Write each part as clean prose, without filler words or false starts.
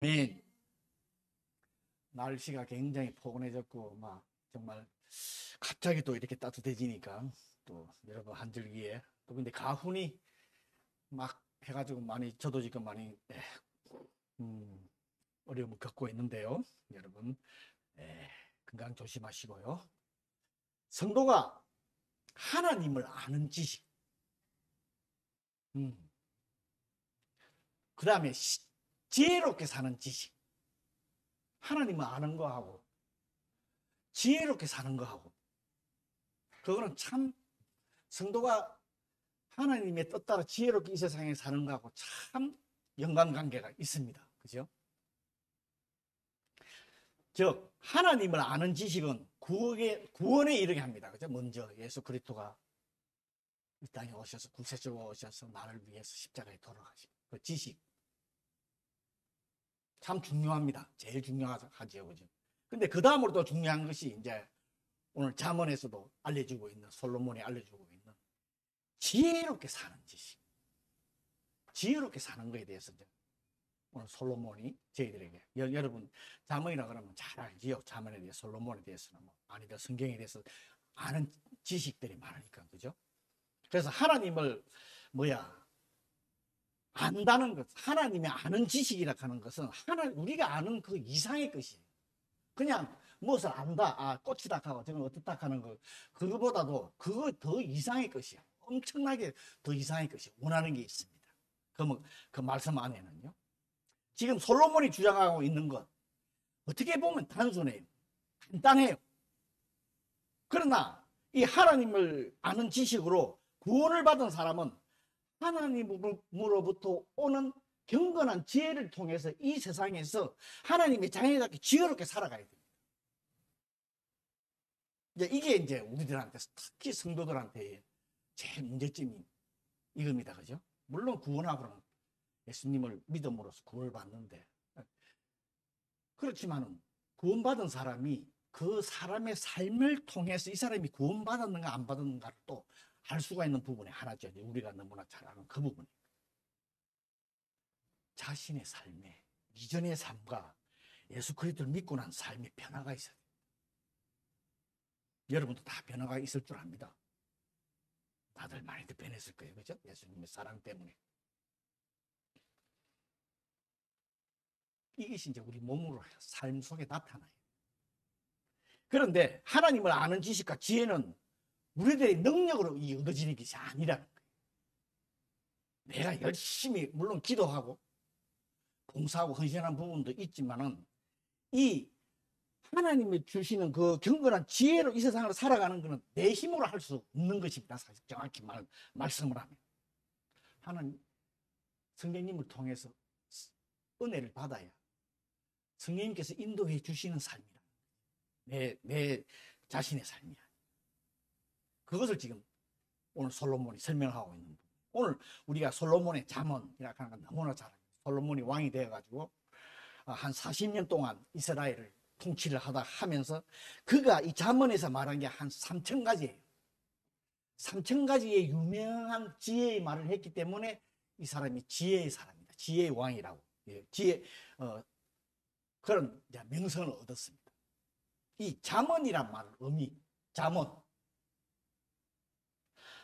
네, 날씨가 굉장히 포근해졌고, 막, 정말, 갑자기 또 이렇게 따뜻해지니까, 또, 여러분 한절기에, 또 근데 가훈이 막 해가지고 많이, 저도 지금 많이, 음, 어려움을 겪고 있는데요. 여러분, 건강 조심하시고요. 성도가 하나님을 아는 지식, 음, 그 다음에 지혜롭게 사는 지식, 하나님을 아는 거하고, 지혜롭게 사는 거하고, 그거는 참, 성도가 하나님의 뜻 따라 지혜롭게 이 세상에 사는 거하고 참 연관관계가 있습니다. 그죠? 즉, 하나님을 아는 지식은 구원에 이르게 합니다. 그죠? 먼저 예수 그리스도가 이 땅에 오셔서 구세주가 오셔서 나를 위해서 십자가에 돌아가신 그 지식. 참 중요합니다. 제일 중요하죠. 그죠? 근데 그 다음으로 또 중요한 것이 이제 오늘 잠언에서도 알려주고 있는, 솔로몬이 알려주고 있는 지혜롭게 사는 지식. 지혜롭게 사는 것에 대해서 이제 오늘 솔로몬이 저희들에게, 여러분 잠언이라 그러면 잘 알지요. 잠언에 대해 솔로몬에 대해서는 뭐 아니다, 성경에 대해서 아는 지식들이 많으니까. 그죠? 그래서 하나님을 안다는 것, 하나님이 아는 지식이라 하는 것은 우리가 아는 그 이상의 것이에요. 그냥 무엇을 안다, 꽃이다 하고 저건 어떻다 하는 거, 그거보다도 그거 더 이상의 것이에요. 엄청나게 더 이상의 것이 원하는 게 있습니다. 그러면 그 말씀 안에는요. 지금 솔로몬이 주장하고 있는 것, 어떻게 보면 단순해요. 간단해요. 그러나 이 하나님을 아는 지식으로 구원을 받은 사람은 하나님으로부터 오는 경건한 지혜를 통해서 이 세상에서 하나님의 자녀답게 지혜롭게 살아가야 됩니다. 이게 이제 우리들한테, 특히 성도들한테 제일 문제점이 이겁니다. 그죠? 물론 구원하고는 예수님을 믿음으로써 구원을 받는데, 그렇지만 구원받은 사람이 그 사람의 삶을 통해서 이 사람이 구원받았는가 안 받았는가를 또 알 수가 있는 부분이 하나죠. 우리가 너무나 잘 아는 그 부분. 자신의 삶에, 이전의 삶과 예수 그리스도를 믿고 난 삶의 변화가 있어야 돼요. 여러분도 다 변화가 있을 줄 압니다. 다들 많이들 변했을 거예요. 그죠? 예수님의 사랑 때문에. 이것이 이제 우리 몸으로 삶 속에 나타나요. 그런데 하나님을 아는 지식과 지혜는 우리들의 능력으로 얻어지는 것이 아니라는 거예요. 내가 열심히 물론 기도하고 봉사하고 헌신한 부분도 있지만은 이 하나님이 주시는 그 경건한 지혜로 이 세상을 살아가는 것은 내 힘으로 할 수 없는 것입니다. 사실 정확히 말씀을 하면. 하나님, 성령님을 통해서 은혜를 받아야 성령님께서 인도해 주시는 삶이라. 내 자신의 삶이야. 그것을 지금 오늘 솔로몬이 설명하고 있는 부분. 오늘 우리가 솔로몬의 잠언이라고 하는 건 너무나 잘 알아요. 솔로몬이 왕이 되어가지고 한 40년 동안 이스라엘을 통치를 하면서 그가 이 잠언에서 말한 게 한 3,000가지예요. 3,000가지의 유명한 지혜의 말을 했기 때문에 이 사람이 지혜의 사람입니다. 지혜의 왕이라고. 그런 명성을 얻었습니다. 이 잠언이란 말 의미, 잠언.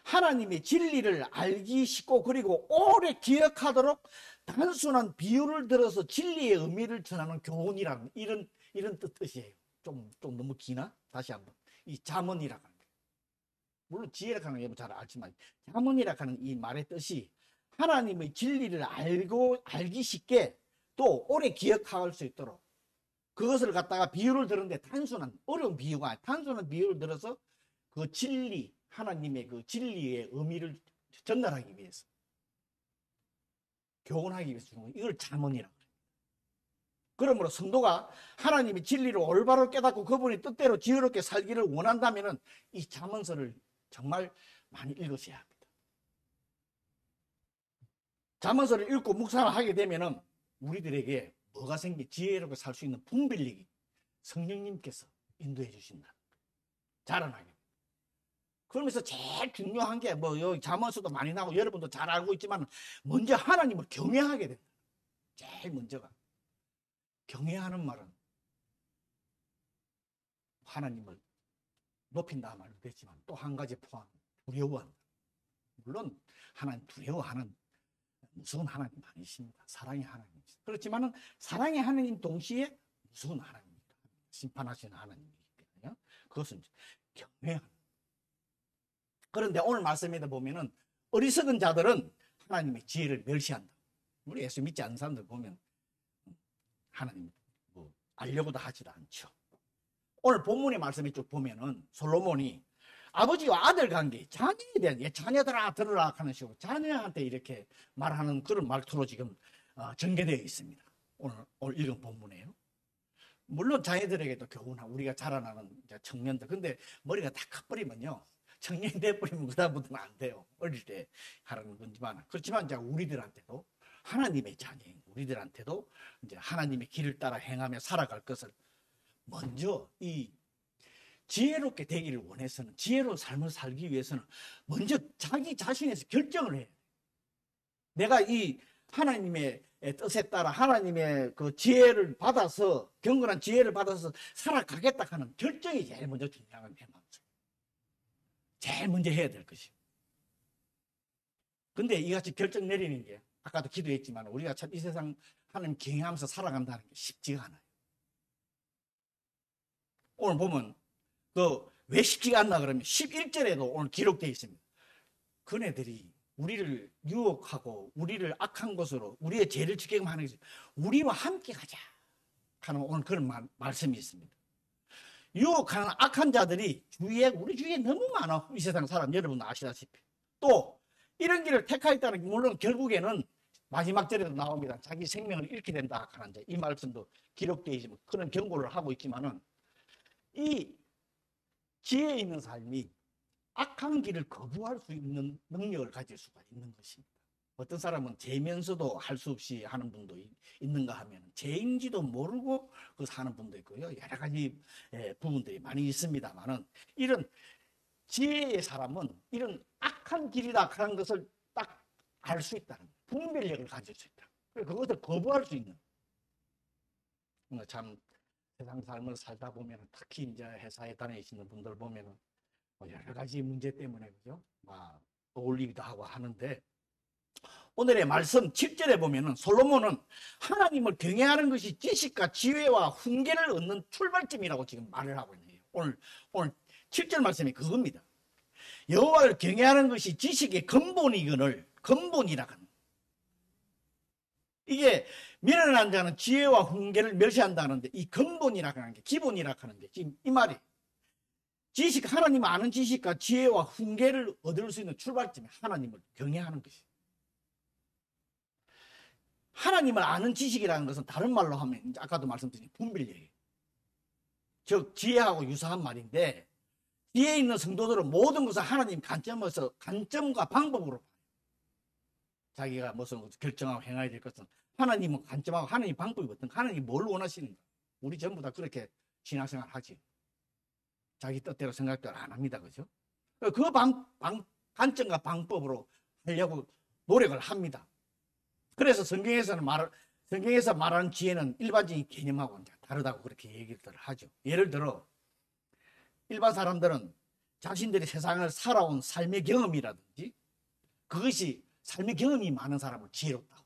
하나님의 진리를 알기 쉽고 그리고 오래 기억하도록 단순한 비유를 들어서 진리의 의미를 전하는 교훈이라는 이런 뜻이에요. 좀 너무 기나? 다시 한번. 이 잠언이라고 하는 게. 물론 지혜라고 하는 게 잘 알지만 잠언이라고 하는 이 말의 뜻이 하나님의 진리를 알기 쉽게 또 오래 기억할 수 있도록 그것을 갖다가 비유를 들었는데 어려운 비유가 아니라 단순한 비유를 들어서 그 진리, 하나님의 그 진리의 의미를 전달하기 위해서 교훈하기 위해서 주는 거예요. 이걸 잠언이라고 해요. 그러므로 성도가 하나님의 진리를 올바로 깨닫고 그분의 뜻대로 지혜롭게 살기를 원한다면 이 잠언서를 정말 많이 읽으셔야 합니다. 잠언서를 읽고 묵상을 하게 되면 우리들에게 뭐가 지혜롭게 살 수 있는 분별력이 성령님께서 인도해 주신다. 자라나게. 그러면서 제일 중요한 게 여기 잠언서도 많이 나오고 여러분도 잘 알고 있지만 먼저 하나님을 경외하게 된다. 제일 먼저가. 경외하는 말은 하나님을 높인다 말도 되지만 또 한 가지 포함, 두려워한다. 물론 하나님 두려워하는 무서운 하나님 아니십니다. 사랑의 하나님이십니다. 그렇지만은 사랑의 하나님 동시에 무서운 하나님입니다. 심판하시는 하나님이거든요. 그것은 경외하는. 그런데 오늘 말씀에 보면은 어리석은 자들은 하나님의 지혜를 멸시한다. 우리 예수 믿지 않는 사람들 보면 하나님 뭐 알려고도 하지도 않죠. 오늘 본문의 말씀에 쭉 보면은 솔로몬이 아버지와 아들 관계, 자녀에 대한, 자녀들아 들으라 하는 식으로 자녀한테 이렇게 말하는 그런 말투로 지금 전개되어 있습니다. 오늘 읽은 본문이에요. 물론 자녀들에게도 교훈하고 우리가 자라나는 청년들. 근데 머리가 다 커버리면요, 청년이 돼버리면 그다음부터는 안 돼요. 어릴 때 하라는 건지만. 그렇지만 이제 우리들한테도, 하나님의 자녀인 우리들한테도 이제 하나님의 길을 따라 행하며 살아갈 것을 먼저 이 지혜롭게 되기를 원해서는, 지혜로운 삶을 살기 위해서는 먼저 자기 자신에서 결정을 해야 돼. 내가 이 하나님의 뜻에 따라 하나님의 그 지혜를 받아서, 경건한 지혜를 받아서 살아가겠다 하는 결정이 제일 먼저 중요한 게 맞죠. 제일 먼저 해야 될 것이에요. 근데 이같이 결정 내리는 게, 아까도 기도했지만 우리가 참 이 세상 하나님 경외하면서 살아간다는 게 쉽지가 않아요. 오늘 보면 왜 쉽지가 않나 그러면 11절에도 오늘 기록되어 있습니다. 그네들이 우리를 유혹하고 우리를 악한 것으로 우리의 죄를 지게끔 하는 것이, 우리와 함께 가자 하는 오늘 그런 말씀이 있습니다. 유혹하는 악한 자들이 우리 주위에 너무 많아. 이 세상 사람 여러분 아시다시피. 또 이런 길을 택하였다는 게, 물론 결국에는 마지막 절에도 나옵니다. 자기 생명을 잃게 된다 하는 이 말씀도 기록되어 있지만, 그런 경고를 하고 있지만은, 이 지혜 있는 삶이 악한 길을 거부할 수 있는 능력을 가질 수가 있는 것입니다. 어떤 사람은 죄면서도 할 수 없이 하는 분도 있는가 하면 죄인지도 모르고 그 사는 분도 있고요. 여러 가지 부분들이 많이 있습니다만은, 이런 지혜의 사람은 이런 악한 길이다 하는 것을 딱 알 수 있다는, 분별력을 가질 수 있다. 그것을 거부할 수 있는. 참 세상 삶을 살다 보면, 특히 이제 회사에 다니시는 분들 보면은 여러 가지 문제 때문에 그죠? 막 어울리기도 하고 하는데, 오늘의 말씀 7절에 보면은 솔로몬은 하나님을 경외하는 것이 지식과 지혜와 훈계를 얻는 출발점이라고 지금 말을 하고 있네요. 오늘 7절 말씀이 그겁니다. 여호와를 경외하는 것이 지식의 근본이거늘, 근본이라 하는. 이게 미련한 자는 지혜와 훈계를 멸시한다는데, 이 근본이라 하는 게, 기본이라 하는 게 지금 이 말이, 지식, 하나님을 아는 지식과 지혜와 훈계를 얻을 수 있는 출발점이 하나님을 경외하는 것이에요. 하나님을 아는 지식이라는 것은 다른 말로 하면, 이제 아까도 말씀드린 분별력이에요. 즉 지혜하고 유사한 말인데, 지혜 있는 성도들은 모든 것을 하나님 관점에서, 관점과 방법으로 봐요. 자기가 무슨 결정하고 행해야 될 것은 하나님은 관점하고 하나님 방법이 어떤가, 하나님이 뭘 원하시는가. 우리 전부 다 그렇게 신앙생활 하지. 자기 뜻대로 생각대로 안 합니다. 그죠? 그 관점과 방법으로 하려고 노력을 합니다. 그래서 성경에서 말하는 지혜는 일반적인 개념하고 다르다고 그렇게 얘기를 하죠. 예를 들어, 일반 사람들은 자신들이 세상을 살아온 삶의 경험이라든지, 그것이 삶의 경험이 많은 사람을 지혜롭다고 해요.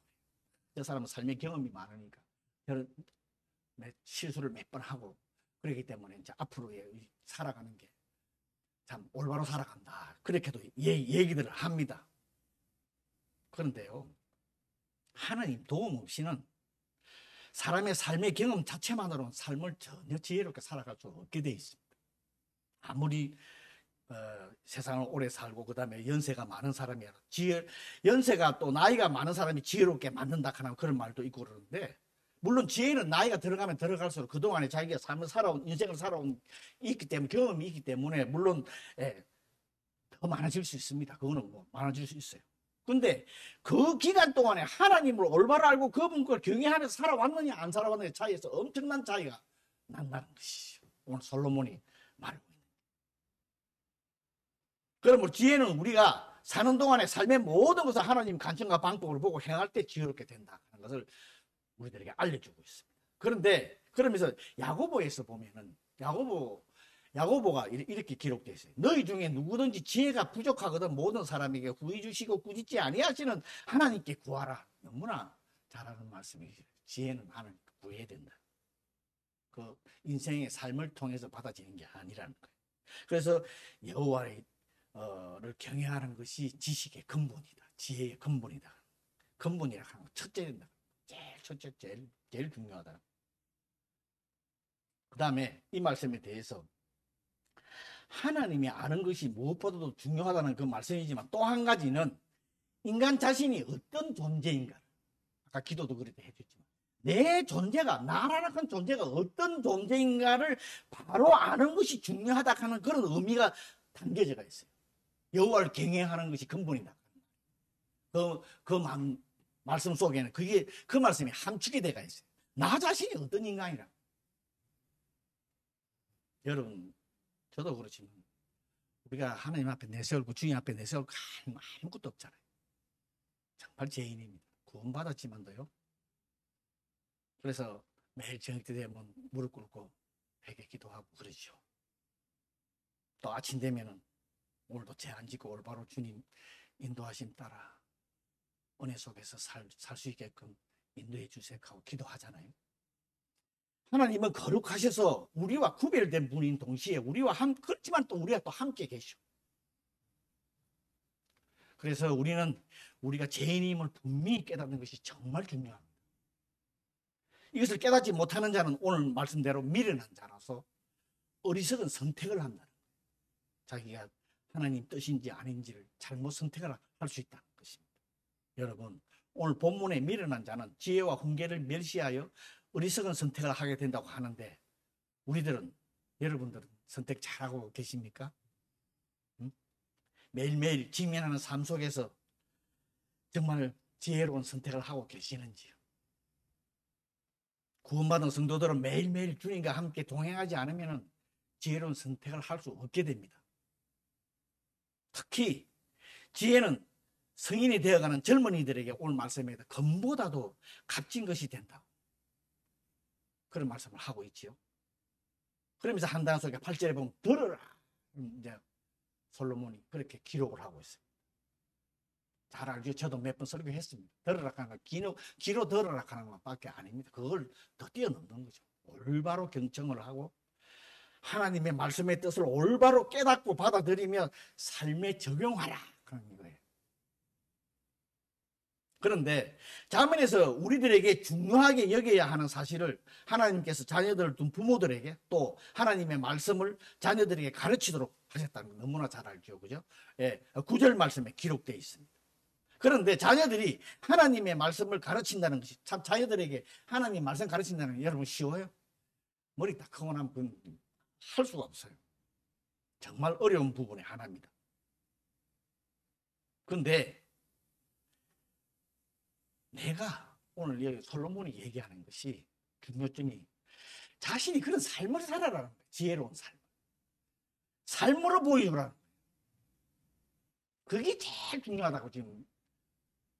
저 사람은 삶의 경험이 많으니까 실수를 몇 번 하고 그렇기 때문에 이제 앞으로 살아가는 게 참 올바로 살아간다. 그렇게도 얘기들을 합니다. 그런데요, 하나님 도움 없이는 사람의 삶의 경험 자체만으로는 삶을 전혀 지혜롭게 살아갈 수 없게 돼 있습니다. 아무리 세상을 오래 살고 그 다음에 연세가 많은 사람이야, 연세가 또 나이가 많은 사람이 지혜롭게 만든다 하는 그런 말도 있고 그러는데, 물론 지혜는 나이가 들어가면 들어갈수록 그동안에 자기가 삶을 살아온, 인생을 살아온 있기 때문에, 경험이 있기 때문에 물론 더 많아질 수 있습니다. 그거는 뭐 많아질 수 있어요. 근데 그 기간 동안에 하나님을 올바로 알고 그분을 경외하면서 살아왔느냐 안 살아왔느냐 차이에서 엄청난 차이가 난다는 것이죠. 오늘 솔로몬이 말하고 있는. 그러므로 지혜는 우리가 사는 동안에 삶의 모든 것을 하나님 관점과 방법을 보고 행할 때 지혜롭게 된다 하는 것을 우리들에게 알려주고 있습니다. 그런데 그러면서 야고보에서 보면은 야고보가 이렇게 기록되어 있어요. 너희 중에 누구든지 지혜가 부족하거든 모든 사람에게 후히 주시고 꾸짖지 아니하시는 하나님께 구하라. 너무나 잘하는 말씀이죠. 지혜는 하나님께 구해야 된다. 그 인생의 삶을 통해서 받아지는 게 아니라는 거예요. 그래서 여호와를 경외하는 것이 지식의 근본이다. 지혜의 근본이다. 근본이라 하는 거 첫째 된다. 제일 중요하다. 그 다음에 이 말씀에 대해서 하나님이 아는 것이 무엇보다도 중요하다는 그 말씀이지만 또 한 가지는 인간 자신이 어떤 존재인가. 아까 기도도 그렇게 해줬지만 내 존재가 나라는 큰 존재가 어떤 존재인가를 바로 아는 것이 중요하다 하는 그런 의미가 담겨져 있어요. 여호와를 경외하는 것이 근본이다. 말씀 속에는 그 말씀이 함축이 되어 있어요. 나 자신이 어떤 인간이라. 여러분, 저도 그렇지만 우리가 하나님 앞에 내세울고 주님 앞에 내세울고 아무것도 없잖아요. 정말 죄인입니다. 구원받았지만도요. 그래서 매일 저녁 때 되면 무릎 꿇고 회개 기도하고 그러죠. 또 아침 되면은 오늘도 죄 안 짓고 올바로 주님 인도하심 따라 은혜 속에서 살 수 있게끔 인도해 주세요 하고 기도하잖아요. 하나님은 거룩하셔서 우리와 구별된 분인 동시에 그렇지만 또 우리가 또 함께 계셔. 그래서 우리가 죄인임을 분명히 깨닫는 것이 정말 중요합니다. 이것을 깨닫지 못하는 자는 오늘 말씀대로 미련한 자라서 어리석은 선택을 한다는 거예요. 자기가 하나님 뜻인지 아닌지를 잘못 선택을 할 수 있다는 것입니다. 여러분, 오늘 본문에 미련한 자는 지혜와 훈계를 멸시하여 어리석은 선택을 하게 된다고 하는데 여러분들은 선택 잘하고 계십니까? 응? 매일매일 직면하는 삶 속에서 정말 지혜로운 선택을 하고 계시는지요? 구원받은 성도들은 매일매일 주님과 함께 동행하지 않으면 지혜로운 선택을 할 수 없게 됩니다. 특히 지혜는 성인이 되어가는 젊은이들에게 오늘 말씀에도 금보다도 값진 것이 된다고 그런 말씀을 하고 있지요. 그러면서 한단 속에 8절에 보면 들으라. 이제 솔로몬이 그렇게 기록을 하고 있어요. 잘 알죠. 저도 몇 번 설교했습니다. 들으라 하는 거, 기로 들으라 하는 것밖에 아닙니다. 그걸 더 뛰어넘는 거죠. 올바로 경청을 하고 하나님의 말씀의 뜻을 올바로 깨닫고 받아들이며 삶에 적용하라 그런 거예요. 그런데 자문에서 우리들에게 중요하게 여겨야 하는 사실을 하나님께서 자녀들을 둔 부모들에게 또 하나님의 말씀을 자녀들에게 가르치도록 하셨다는 거 너무나 잘 알죠. 그죠? 예, 9절 말씀에 기록되어 있습니다. 그런데 자녀들이 하나님의 말씀을 가르친다는 것이 참 자녀들에게 하나님 말씀 가르친다는 게 여러분 쉬워요? 머리 딱 하고 나면 할 수가 없어요. 정말 어려운 부분의 하나입니다. 그런데 내가 오늘 여기 솔로몬이 얘기하는 것이 중요점이 자신이 그런 삶을 살아라는 거예요. 지혜로운 삶. 삶으로 보여주라는 거예요. 그게 제일 중요하다고 지금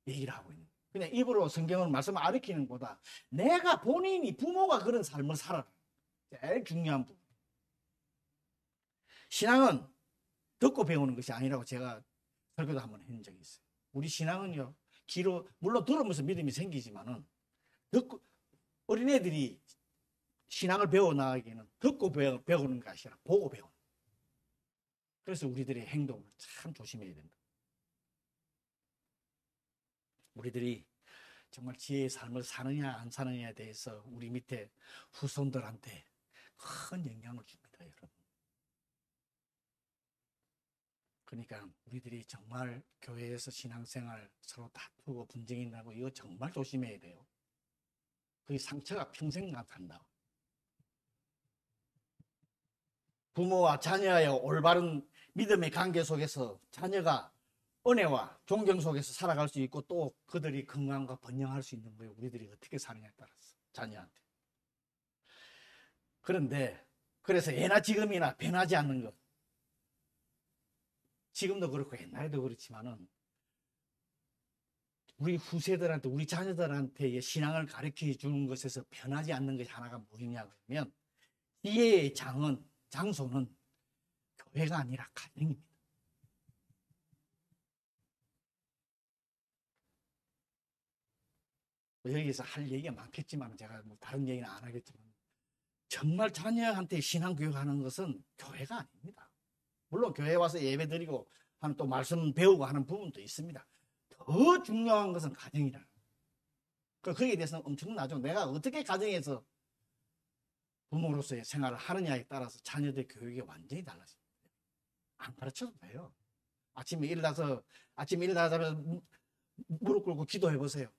얘기를 하고 있는 거예요. 그냥 입으로 성경을 말씀을 가르치는 것보다 내가 본인이 부모가 그런 삶을 살아라. 제일 중요한 부분. 신앙은 듣고 배우는 것이 아니라고 제가 설교도 한번 한 적이 있어요. 우리 신앙은요. 물론 들으면서 믿음이 생기지만은 어린애들이 신앙을 배워나가기에는 듣고 배우는 것이 아니라 보고 배우는. 그래서 우리들의 행동을 참 조심해야 된다. 우리들이 정말 지혜의 삶을 사느냐 안 사느냐에 대해서 우리 밑에 후손들한테 큰 영향을 줍니다, 여러분. 그러니까 우리들이 정말 교회에서 신앙생활 서로 다투고 분쟁이 나고 이거 정말 조심해야 돼요. 그게 상처가 평생 간다. 부모와 자녀의 올바른 믿음의 관계 속에서 자녀가 은혜와 존경 속에서 살아갈 수 있고 또 그들이 건강과 번영할 수 있는 거예요. 우리들이 어떻게 사느냐에 따라서 자녀한테. 그런데 그래서 예나 지금이나 변하지 않는 것. 지금도 그렇고 옛날에도 그렇지만은 우리 후세들한테, 우리 자녀들한테의 신앙을 가르쳐 주는 것에서 변하지 않는 것이 하나가 뭐냐 그러면, 지혜의 장소는 교회가 아니라 가정입니다. 여기서 할 얘기가 많겠지만, 제가 뭐 다른 얘기는 안 하겠지만, 정말 자녀한테 신앙 교육하는 것은 교회가 아닙니다. 물론 교회 와서 예배 드리고 하는, 또 말씀 배우고 하는 부분도 있습니다. 더 중요한 것은 가정이라. 거기에 대해서는 엄청나죠. 내가 어떻게 가정에서 부모로서의 생활을 하느냐에 따라서 자녀들 교육이 완전히 달라집니다. 안 가르쳐도 돼요. 아침에 일어나자마자 무릎 꿇고 기도해 보세요.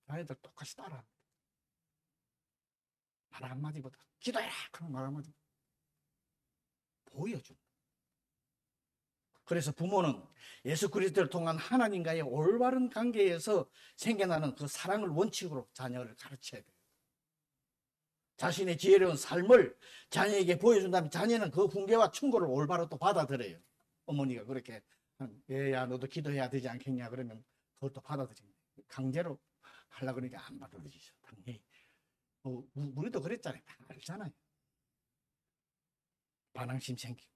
자녀들 똑같이 따라. 말 한마디보다 기도해라! 그런 말 한마디 보여줘. 그래서 부모는 예수 그리스도를 통한 하나님과의 올바른 관계에서 생겨나는 그 사랑을 원칙으로 자녀를 가르쳐야 돼요. 자신의 지혜로운 삶을 자녀에게 보여준다면 자녀는 그 훈계와 충고를 올바로 또 받아들여요. 어머니가 그렇게, 얘야 너도 기도해야 되지 않겠냐 그러면 그것도 받아들입니다. 강제로 하려고 그러니까 안 받아들이죠. 당연히. 우리도 그랬잖아요. 다 알잖아요. 반항심 생기고.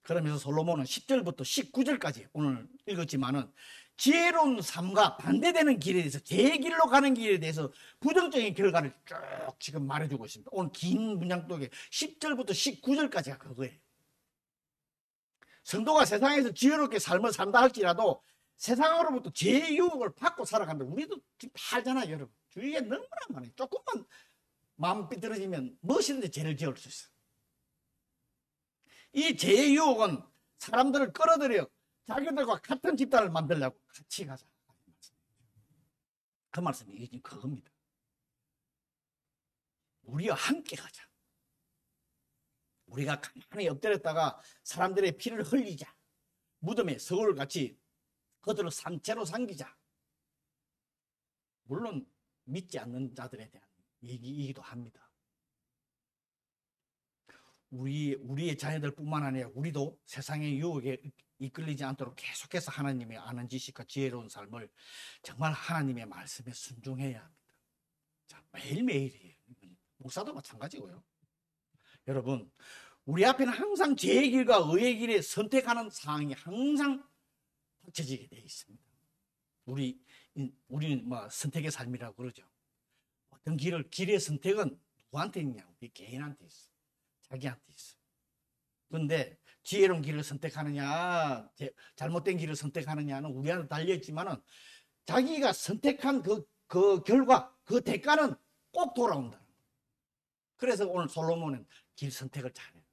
그러면서 솔로몬은 10절부터 19절까지 오늘 읽었지만은, 지혜로운 삶과 반대되는 길에 대해서, 제 길로 가는 길에 대해서 부정적인 결과를 쭉 지금 말해주고 있습니다. 오늘 긴 문장 속에 10절부터 19절까지가 그거예요. 성도가 세상에서 지혜롭게 삶을 산다 할지라도 세상으로부터 죄의 유혹을 받고 살아간다. 우리도 지금 다 알잖아요, 여러분. 주위에 너무나 많아요. 조금만 마음 삐뚤어지면 무엇이든지 죄를 지을 수 있어요. 이 죄의 유혹은 사람들을 끌어들여 자기들과 같은 집단을 만들려고 같이 가자. 그 말씀이 지금 그겁니다. 우리와 함께 가자. 우리가 가만히 엎드렸다가 사람들의 피를 흘리자. 무덤에 서울같이 그들을 산채로 삼기자. 물론 믿지 않는 자들에 대한 얘기이기도 합니다. 우리의 자녀들뿐만 아니라 우리도 세상의 유혹에 이끌리지 않도록 계속해서 하나님의 아는 지식과 지혜로운 삶을 정말 하나님의 말씀에 순종해야 합니다. 자, 매일매일이에요. 목사도 마찬가지고요. 여러분, 우리 앞에는 항상 죄의 길과 의의 길에 선택하는 상황이 항상 닥쳐지게 되어 있습니다. 우리는 뭐 선택의 삶이라고 그러죠. 어떤 길의 선택은 누구한테 있냐? 우리 개인한테 있어. 자기한테 있어. 그런데 지혜로운 길을 선택하느냐, 잘못된 길을 선택하느냐는 우리한테 달려있지만은, 자기가 선택한 그 결과, 그 대가는 꼭 돌아온다. 그래서 오늘 솔로몬은 길 선택을 잘해요.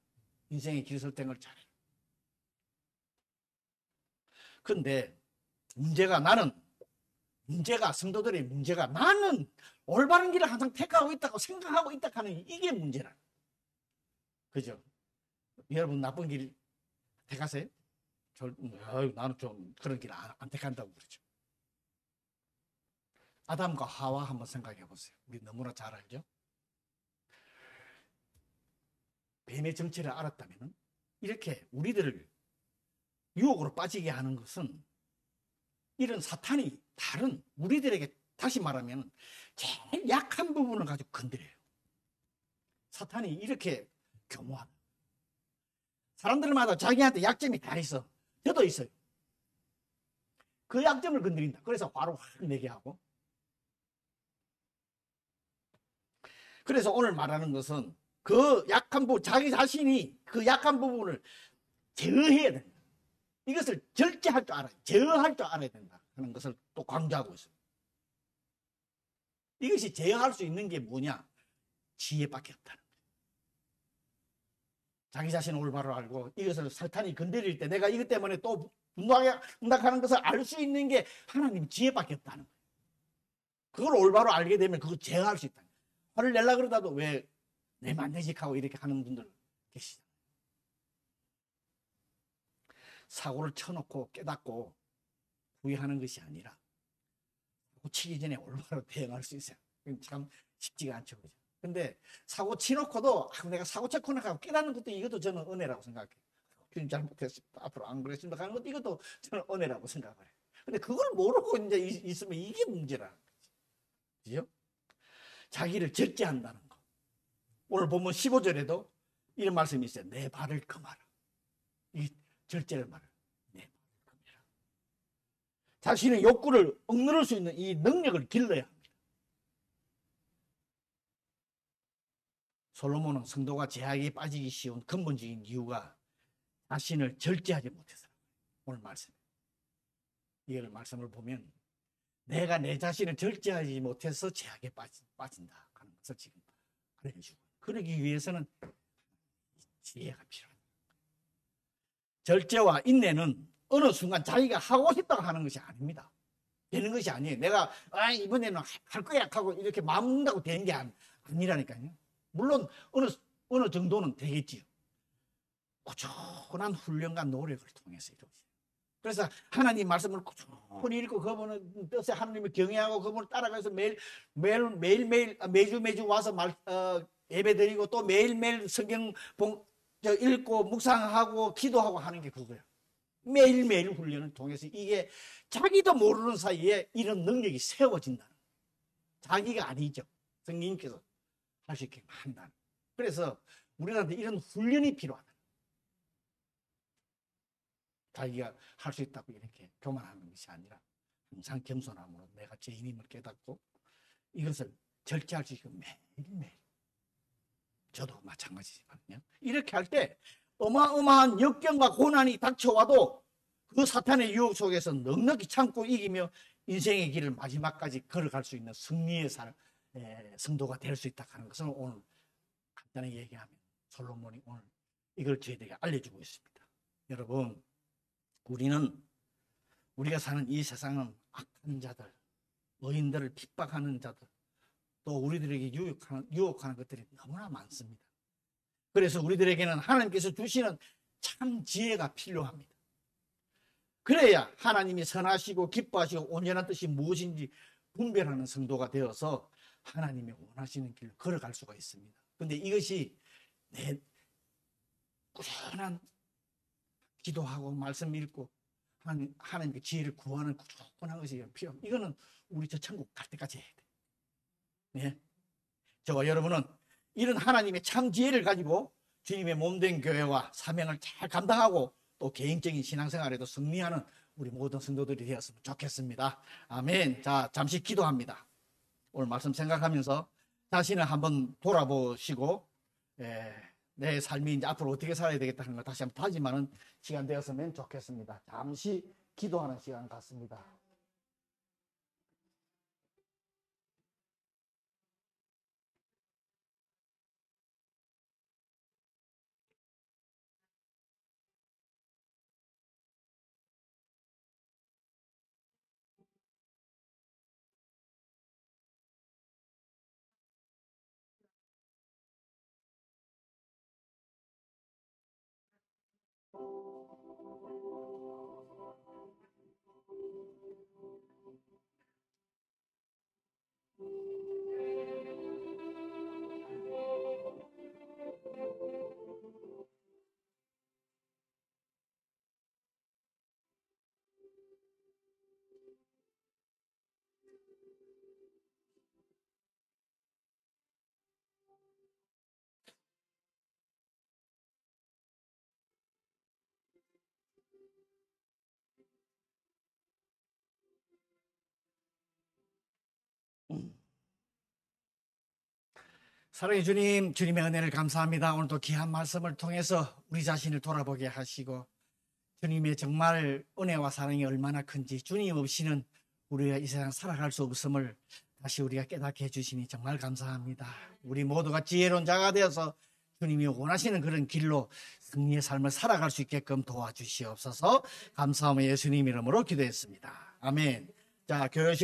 인생의 길 선택을 잘해요. 근데 성도들의 문제가, 나는 올바른 길을 항상 택하고 있다고 생각하고 있다 하는 이게 문제라. 그죠? 여러분 나쁜 길 택하세요? 나는 좀 그런 길 안 택한다고 그러죠. 아담과 하와 한번 생각해 보세요. 우리 너무나 잘 알죠? 뱀의 정체를 알았다면 이렇게 우리들을 유혹으로 빠지게 하는 것은, 이런 사탄이 다른 우리들에게, 다시 말하면 제일 약한 부분을 가지고 건드려요. 사탄이 이렇게 교묘하다. 사람들마다 자기한테 약점이 다 있어. 저도 있어요. 그 약점을 건드린다. 그래서 바로 확 내게 하고. 그래서 오늘 말하는 것은 그 약한 부분, 자기 자신이 그 약한 부분을 제어해야 된다. 이것을 절제할 줄 알아야, 제어할 줄 알아야 된다 하는 것을 또 강조하고 있어요. 이것이 제어할 수 있는 게 뭐냐? 지혜밖에 없다는 거예요. 자기 자신을 올바로 알고, 이것을 사탄이 건드릴 때 내가 이것 때문에 또 분노하는 것을 알 수 있는 게 하나님 지혜밖에 없다는 거예요. 그걸 올바로 알게 되면 그걸 제어할 수 있다. 화를 내려고 그러다도 왜 내면 안 되지 하고 이렇게 하는 분들 계시잖아요. 사고를 쳐놓고 깨닫고 후회하는 것이 아니라 사고 치기 전에 올바로 대응할 수 있어요. 참 쉽지가 않죠. 그죠? 근데 사고 치놓고도 내가 사고 쳤구나 하고 깨닫는 것도, 이것도 저는 은혜라고 생각해요. 주님 잘못했습니다. 앞으로 안 그랬습니다 하는 것도, 이것도 저는 은혜라고 생각을 해요. 근데 그걸 모르고 이제 있으면 이게 문제라는 거지. 그죠? 자기를 절제한다는 거. 오늘 보면 15절에도 이런 말씀이 있어요. 내 발을 금하라. 이 절제를 말을. 내 발을 금해라. 자신의 욕구를 억누를 수 있는 이 능력을 길러야 합니다. 솔로몬은 성도가 제약에 빠지기 쉬운 근본적인 이유가 자신을 절제하지 못해서. 오늘 말씀. 이 말씀을 보면 내가 내 자신을 절제하지 못해서 제약에 빠진다 하는 것을 지금 알려주고, 그러기 위해서는 지혜가 필요합니다. 절제와 인내는 어느 순간 자기가 하고 싶다고 하는 것이 아닙니다. 되는 것이 아니에요. 내가 이번에는 할 거야 하고 이렇게 마음 먹는다고 되는 게 아니라니까요. 물론 어느 정도는 되겠지요. 꾸준한 훈련과 노력을 통해서 이루어져요. 그래서 하나님 말씀을 꾸준히 읽고 그분은 뜻에 하나님을 경외하고 그분을 따라가서 매일매일 매주 와서 예배드리고 또 매일매일 성경 읽고 묵상하고 기도하고 하는 게 그거예요. 매일매일 훈련을 통해서 이게 자기도 모르는 사이에 이런 능력이 세워진다는 거예요. 자기가 아니죠. 성령님께서 할 수 있게 한다는. 그래서 우리한테 이런 훈련이 필요하다. 자기가 할 수 있다고 이렇게 교만하는 것이 아니라 항상 겸손함으로 내가 죄인임을 깨닫고 이것을 절제할 수 있고 매일매일. 저도 마찬가지지만요. 이렇게 할 때 어마어마한 역경과 고난이 닥쳐와도 그 사탄의 유혹 속에서 넉넉히 참고 이기며 인생의 길을 마지막까지 걸어갈 수 있는 승리의 성도가 될 수 있다 하는 것을 오늘 간단히 얘기하면 솔로몬이 오늘 이걸 저희들에게 알려주고 있습니다. 여러분, 우리가 사는 이 세상은 악한 자들, 의인들을 핍박하는 자들, 또 우리들에게 유혹하는 것들이 너무나 많습니다. 그래서 우리들에게는 하나님께서 주시는 참 지혜가 필요합니다. 그래야 하나님이 선하시고 기뻐하시고 온전한 뜻이 무엇인지 분별하는 성도가 되어서 하나님이 원하시는 길을 걸어갈 수가 있습니다. 그런데 이것이 내 꾸준한 기도하고 말씀 읽고 하나님께 지혜를 구하는 꾸준한 것이 필요합니다. 이거는 우리 저 천국 갈 때까지 해야 돼요. 네. 저와 여러분은 이런 하나님의 참 지혜를 가지고 주님의 몸된 교회와 사명을 잘 감당하고 또 개인적인 신앙생활에도 승리하는 우리 모든 성도들이 되었으면 좋겠습니다. 아멘. 자, 잠시 기도합니다. 오늘 말씀 생각하면서 자신을 한번 돌아보시고 내 삶이 이제 앞으로 어떻게 살아야 되겠다 하는 걸 다시 한번 다짐하는 시간 되었으면 좋겠습니다. 잠시 기도하는 시간 같습니다. 사랑의 주님, 주님의 은혜를 감사합니다. 오늘도 귀한 말씀을 통해서 우리 자신을 돌아보게 하시고 주님의 정말 은혜와 사랑이 얼마나 큰지, 주님 없이는 우리가 이 세상 살아갈 수 없음을 다시 우리가 깨닫게 해주시니 정말 감사합니다. 우리 모두가 지혜로운 자가 되어서 주님이 원하시는 그런 길로 승리의 삶을 살아갈 수 있게끔 도와주시옵소서. 감사하며 예수님 이름으로 기도했습니다. 아멘. 자, 교회